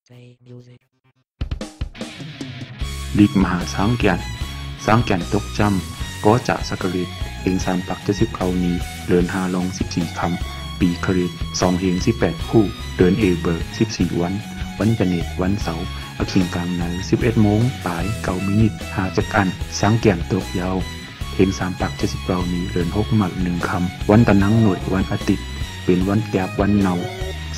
Play music ลีกมหาสังแก่นตกจำก็จะสักฤทธิ์เฮง3ปัก79นี้เดิน5ลง14คำปีคริส2เฮง18คู่เดินเอเบอร์14วันจันทร์วันเสาร์อาคิงกลางใน11 โมงปลาย9 มินิท5จักอันสังแก่นตกยาวเฮง3ปัก79นี้เดิน6หมัก1คำวันตะนังหน่วยวันอาทิตย์เป็นวันแกบวันเนา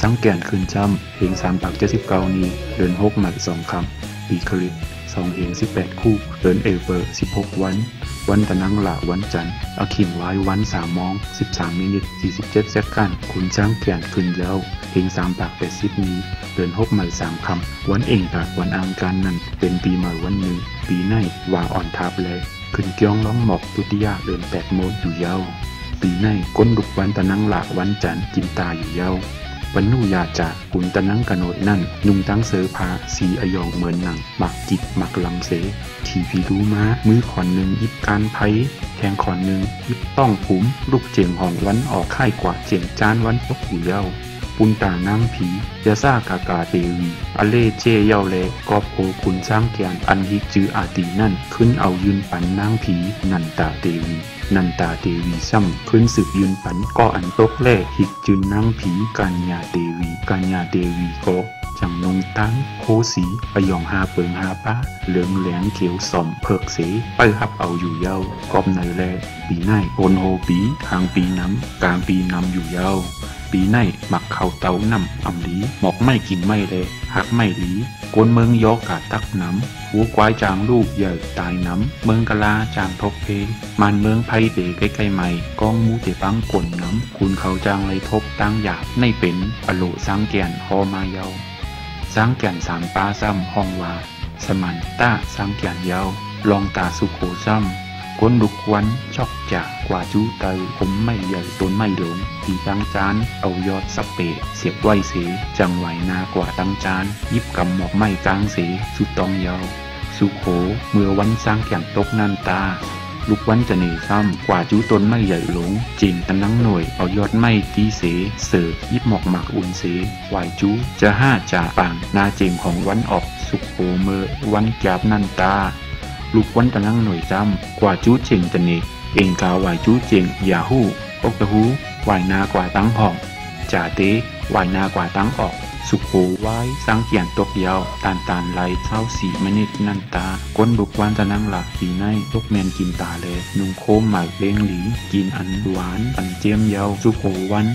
สังแก่นคืนจำเฮง3ปัก79นี้เดิน6หมัก2คำปีคริส2เฮง18คู่เดินเอเวอร์16วันตะนังหละวันจันทร์อาคิมไว้วัน3 โมง13 มินิท47เซคันด์คุณจ้างแก่นขึ้นยาวเฮง3ปัก80นี้เดิน6หมัก3คำวันเองปากวันอังการนั้นเป็นปีใหม่วันหนึ่งปีในว่าอ่อนทับเลยขึ้นเกี้ยงล้องหมอกตุติยาเดิน8 โมงอยู่ยาวปีในก้นดุกวันตะนังหละวันจันทร์กินตาอยู่ยาววันนูยาจากกุนตะนังกะโนดนั่นนุ่งตั้งเสือผาสีอยองเหมือนหนังหมักจิตหมักลำเสขี่ผีรู้ม้ามือขอนหนึ่งยิบการไผ่แทงขอนหนึ่งยิบต้องผุมลูกเจียงห้องวันออกค่ายกว่าเจียงจานวันตกอยู่เย้าปุนตานางผียาซ่ากากาเตวีอเลเจเย้าเลกอบโอคุณช้างแกนอันฮิจืออาตีนั่นขึ้นเอายืนปันนางผีนันตาเตวีซ้ำขึ้นสืบยืนปันก็อันตกแล่หิกจืนนางผีกัญญาเตวีก็จังนงตั้งโคสีอยองหาเปิงหาป้าเหลืองแหลงเขียวส่อมเพิกเสไปหับเอาอยู่เย้ากอบในแลปีในโอนโฮปีหางปีน้ำกลางปีน้ำอยู่เย้าปีในหมักเข่าเตาน้ำอำลีหมอกไม่กินไม่เลยหักไม่ลีกวนเมืองยอกกาตักน้ำหัวควายจางลูกใหญ่ตายน้ำเมืองกะลาจางทบเพมันเมืองไพเดใกล้ๆใหม่กองมูเตปังกลน้ำคุณเขาจางไรทบตั้งหยาบในเป็นอโลสังแกนฮอมาเยาสังแกน3 ปาซ้ำห้องวาสมันต้าสังแกนเยาลองตาสุโขซ้ำก้นลุกวันชอกจากกว่าจูเตยผมไม่ใหญ่ต้นไม่หลงปีตั้งจานเอายอดสเปะเสียบไว้เสจังไหวนากว่าตั้งจานยิบกำหมอกไม้กลางเสสุดตองเยาสุโขเมื่อวันสร้างแก่นตกนันตาลูกวันจะเนซ้ำกว่าจูต้นไม่ใหญ่หลงจิงตะนังหน่วยเอายอดไม้ตีเสเสิร์ยิบหมอกหมักอุ่นเสวายจูจะจ่าป่างนาเจงของวันออกสุโขเมื่อวันแกบนันตาลูกวันตะนังหน่วยจำกว่าจูเจงตะเนเองกาวายจูเจงยาฮู้ปกตะฮูวายนากว่าตั้งห้องจ่าเตวายนากว่าตั้งออกสุโขไว้สร้างเกียนตกยาวตานไหล24 มินิทนันตาก้นลูกวันตะนังหลักปีในตกแมนกินตาเลยนุ่งโคมหมายเลี้ยงหลีกินอันหวานปันเจียมเยาสุโขวัน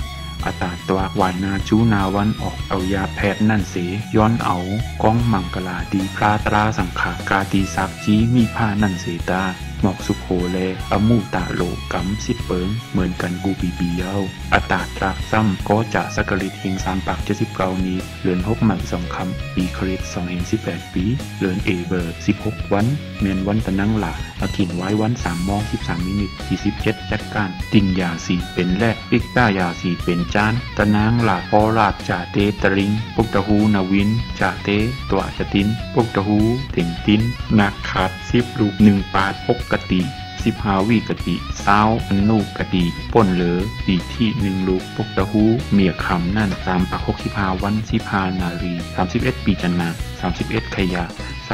อาตาตวากวายนาจูนาวันออกเอายาแพทย์นั่นเสย้อนเอาก้องมังกลาดีพระตราสังขากาตีสักจีมีผ้านั่นเสตาหมอกสุโขเลอมูตาโลกัมสิเปิงเหมือนกันกูปีเยาอาตาตราซ้ำก็จะสักฤทธิ์เฮง3ปัก79นี้เลือน6หมัน2คำปีคริส2เฮง18ปีเลือนเอเบอร์16วันเมียนวันตะนังหละอากินไว้วัน3 โมง13 มินิท47จัดการตินยาสีเป็นแรกปิกต้ายาสีเป็นจานตะนังหละพอราดจ่าเตตริงปุกตะฮูนาวินจ่าเตตัวจะตินปุกตะฮูเถ่งตินนักขาด10 ลูก1 ปาด6กติ15 วิกติ20อันนูกติป่นเหลือดีที่1 ลูกปกตะฮูเมียคำนั่น3 ปัก65 วัน15 นาฬิกา31 ปีจันนา31 ขยะ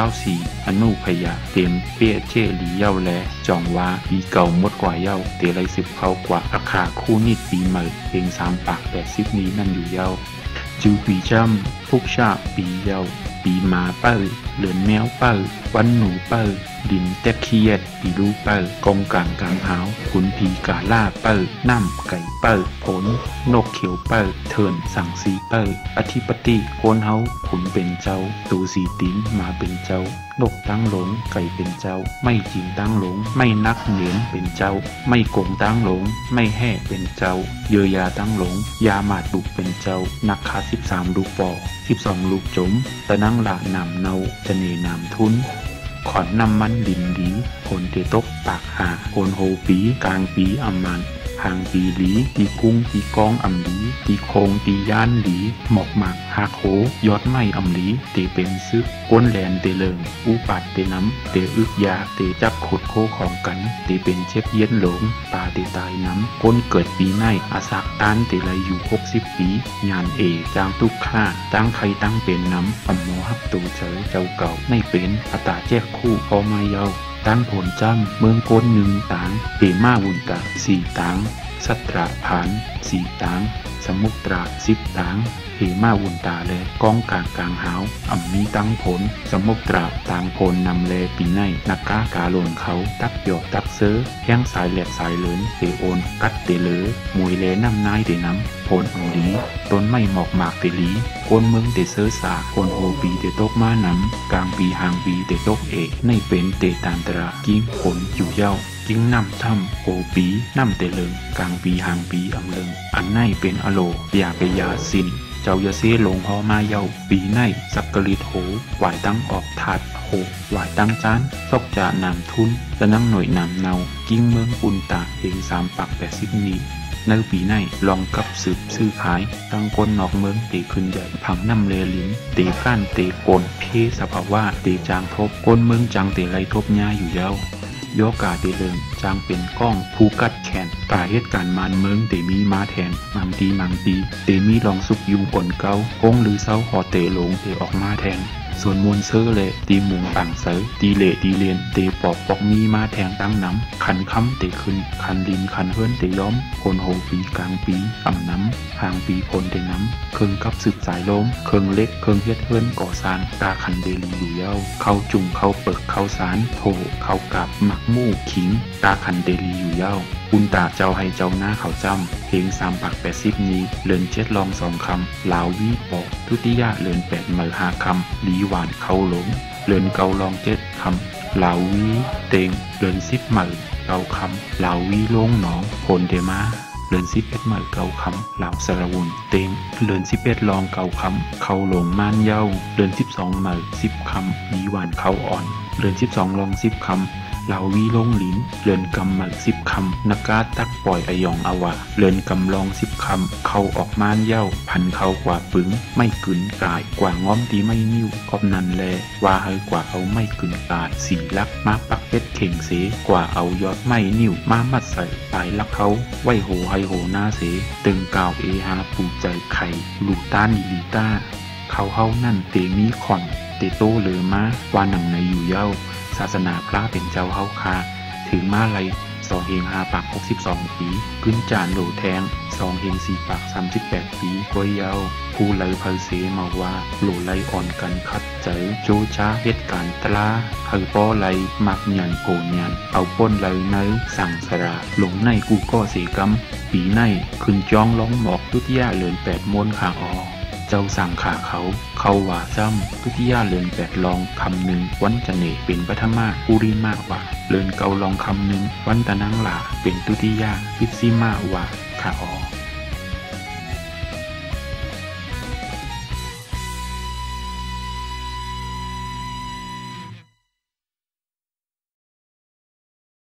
24 อนุขยะเต็มเปี้ยเจหลีเย้าแลจองว่าปีเก่าหมดกว่าเย้าเตไร10เข้ากว่าราคาคู่นิดปีใหม่เพลง3 ปัก80นี้นั่นอยู่เย้าจูปีจำพุกชาปีเย้าปีมาเป้าเหลือนแมวเป้าวันหนูเป้าดินแตกเคียดปีลูเป้ากองกลางกลางหาวขุนผีกาล่าเป้าน้ำไก่เป้าผลนกเขียวเป้าเทินสั่งสีเป้าอธิปติโคนเฮาขุนเป็นเจ้าตูสีติ้นมาเป็นเจ้านกตั้งหลงไก่เป็นเจ้าไม่จริงตั้งหลงไม่นักเหนียนเป็นเจ้าไม่โกงตั้งหลงไม่แห่เป็นเจ้าเยอยาตั้งหลงยาหมาดลูกเป็นเจ้านักคา13 ลูกปอ12 ลูกจมตะนั่งหลานำเนาจะเนนำทุนขอนนำมันดินดีผลเตตกปากหาโคนโฮปีกลางปีอำมันห หางปีหลีตีกุ้งตีกองอำหลีตีโคงตีย่านหลีหมอกหมักหาโคยอดไม้อำหลีเตเป็นซึกก้นแลนเตเลิงอุปัดเตน้ำเตอึกยาเตจับขดโคของกันเตเป็นเช็บเย็นหลงปาเตตายน้ำก้นเกิดปีในอาศักต้านเตไลอยู่60 ปียานเอจางตุกฆ่าตั้งใครตั้งเป็นน้ำอำโมฮับตูเจอเจ้าเก่าในเป็นอัตาแจกคู่พอมาเยาตั้งผลจำเมืองก้น1 ตางเตมาวุนตา4 ตางสัตราผาน4 ตางสมุตรา10 ตางเหมาวุนตาแลกองกลางหาวอ่ำมีตั้งผลสมุตราต่างผลนำแลปีในนักกากาหล่นเขาตักหยอดตักเซอแห้งสายแหลกสายเหลินเตโอนกัดเตเลอมวยแลน้ำนายเตน้ำผลอหลีต้นไม้หมอกหมากเตลีคนเมืองเตเซอสาคนโฮปีเตตกมาน้ำกลางปีหางปีเตตกเอกในเป็นเตตานตรากิ้งผลอยู่เย้ากิ้งน้ำถ้ำโอปีน้ำเตเลิงกลางปีหางปีอำเลิงอันในเป็นอโลยาเปยาสินเจ้ายาเซลงพอมาเย้าปีในสักกะลิดโหหวายตั้งออกถาดโหหวายตั้งจานซอกจ่านำทุนจะนั่งหน่วยนำเนากิ้งเมืองปุนตาเอง3 ปัก80 นี้ในปีในลองกับสืบซื้อขายตั้งก้นนอกเมืองเตขึ้นใหญ่ผังน้ำเลลินเตก้านเตกลเพสภาวะเตจางทบก้นเมืองจังเตไรทบหญ้าอยู่เย้ายกาเตเลิงจางเป็นก้องผู้กัดแขนกาเหตุการณ์มานเมืองเตมีมาแทนมังตีเตมีลองสุกยุงอ่อนเกาโค้งหรือเศร้าหอเตหลงเตออกมาแทนส่วนมวลเซอร์เลตีมุงปังเสยตีเละตีเลียนเตปอกปอกมีมาแทงตั้งน้ำขันค้ำเตขึ้นขันดินขันเฮิรนเตย้อมคนโหปีกลางปีอ่ำน้ำหางปีคนเตน้ำเคิงกับสืบสายลมเคิงเล็กเคิงเฮ็ดเฮิรนก่อสร้างตาขันเดลีอยู่เย้าเข้าจุ่มเข้าเปิกเข้าสารโถเข้ากับหมักมู่ขิงตาขันเดลีอยู่เย้าปุนตาเจ้าให้เจ้าหน้าเขาจำเพลง3 ปัก80 นี้เลิน7 ลอง2 คำลาววีปอกทุติยะเลิน8 เมอ5 คำลีหวานเข้าหลงเลินเกาลอง7 คำลาววีเตงเลิน10 เมอ9 คำลาววีโล่งหนองโพนเดมาเลิน11 เมอ9 คำลาวสระวุนเตงเลิน11 ลอง9 คำเข้าหลงม่านเย้าเลิน12 เมอ10 คำลีหวานเข้าอ่อนเลิน12 ลอง10 คำลาววีลงหลินเลินกำหมัก10 คำนักกาตักปล่อยอยองอวะเลินกำลอง10 คำเข้าออกม่านเย้าพันเข้ากว่าปึงไม่กึนกายกว่าง้อมตีไม่นิ้วกอบนันแลว่าให้กว่าเอาไม่กึนกายสีลักมาปักเพชรเข่งเสกว่าเอายอดไม่นิ้วมามัดใส่ตายลักเขาไหวโหให้โหหน้าเสตึงกาวเอฮาปูใจไข่ลูกต้านลีต้าเขาเฮานั่นเตมีขอนเตโตเลอมาว่าหนังในอยู่เย้าศาสนาพระเป็นเจ้าเฮาคาถึงมาไล2 เฮง5 ปัก62 ปีขึ้นจานโหลแทง2 เฮง4 ปัก38 ปีกวยเยาผู้ไลเพลเสมาว่าโหลไลอ่อนกันคัดเจอโจช้าเหตุการณ์ตลาเฮอป้อไลมักหยันโกนยันเอาป้นไลเนสั่งสระหลงในกูก็เสกำปีในขึ้นจ้องร้องหมอกทุติยะเลิน8 มนขาออเจ้าสั่งขาเขาว่าจ้ำทุติยาเลิน8 ลองคำหนึ่งวันจะเนเป็นปฐมาปุริมาว่าเลินเกาลองคำหนึ่งวันตะนังหลาเป็นทุติยาพิซิมาว่าขาออ